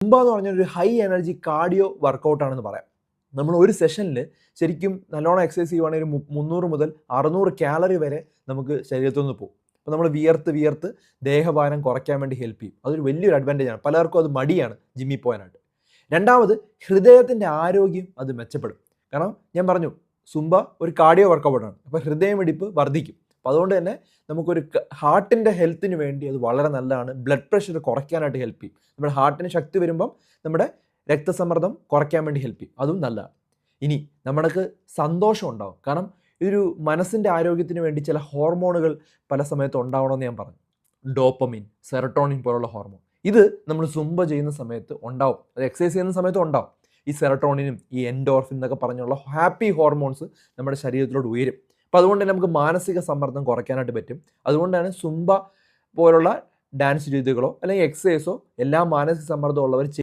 Zumba എന്ന് പറഞ്ഞാൽ ഒരു ഹൈ എനർജി കാർഡിയോ വർക്കൗട്ടാണെന്ന് പറയാം. നമ്മൾ ഒരു സെഷനിൽ ശരിക്കും നല്ലോണം എക്സസൈസ് ചെയ്യുവാണെങ്കിൽ ഒരു 300 മുതൽ 600 കാലറി വരെ നമുക്ക് ശരീരത്തിൽ നിന്ന് പോകും. അപ്പോൾ നമ്മൾ വിയർത്ത് ദേഹഭാരം കുറയ്ക്കാൻ വേണ്ടി ഹെൽപ്പ് ചെയ്യും. അതൊരു വലിയൊരു അഡ്വാൻറ്റേജ് ആണ്. പലർക്കും അത് മടിയാണ് ജിമ്മിൽ പോകാനായിട്ട്. രണ്ടാമത് ഹൃദയത്തിൻ്റെ ആരോഗ്യം അത് മെച്ചപ്പെടും. കാരണം ഞാൻ പറഞ്ഞു സുംബ ഒരു കാർഡിയോ വർക്കൗട്ടാണ്. അപ്പോൾ ഹൃദയമിടിപ്പ് വർദ്ധിക്കും. അപ്പോൾ അതുകൊണ്ട് തന്നെ നമുക്കൊരു ഹാർട്ടിൻ്റെ ഹെൽത്തിന് വേണ്ടി അത് വളരെ നല്ലതാണ്. ബ്ലഡ് പ്രഷർ കുറയ്ക്കാനായിട്ട് ഹെൽപ്പ് ചെയ്യും. നമ്മുടെ ഹാർട്ടിന് ശക്തി വരുമ്പം നമ്മുടെ രക്തസമ്മർദ്ദം കുറയ്ക്കാൻ വേണ്ടി ഹെൽപ്പ് ചെയ്യും. അതും നല്ലതാണ്. ഇനി നമുക്ക് സന്തോഷം ഉണ്ടാവും. കാരണം ഇതൊരു മനസ്സിൻ്റെ ആരോഗ്യത്തിന് വേണ്ടി ചില ഹോർമോണുകൾ പല സമയത്ത് ഉണ്ടാവണമെന്ന് ഞാൻ പറഞ്ഞു. ഡോപ്പമിൻ, സെറട്ടോണിൻ പോലുള്ള ഹോർമോൺ. ഇത് നമ്മൾ സുംബ ചെയ്യുന്ന സമയത്ത് ഉണ്ടാവും. അത് എക്സസൈസ് ചെയ്യുന്ന സമയത്ത് ഉണ്ടാവും. ഈ സെറട്ടോണിനും ഈ എൻഡോർഫിൻ എന്നൊക്കെ പറഞ്ഞുള്ള ഹാപ്പി ഹോർമോൺസ് നമ്മുടെ ശരീരത്തിലോട്ട് ഉയരും. അപ്പോൾ അതുകൊണ്ട് തന്നെ നമുക്ക് മാനസിക സമ്മർദ്ദം കുറയ്ക്കാനായിട്ട് പറ്റും. അതുകൊണ്ടാണ് സുംബ പോലുള്ള ഡാൻസ് രീതികളോ അല്ലെങ്കിൽ എക്സസൈസോ എല്ലാ മാനസിക സമ്മർദ്ദം ഉള്ളവർ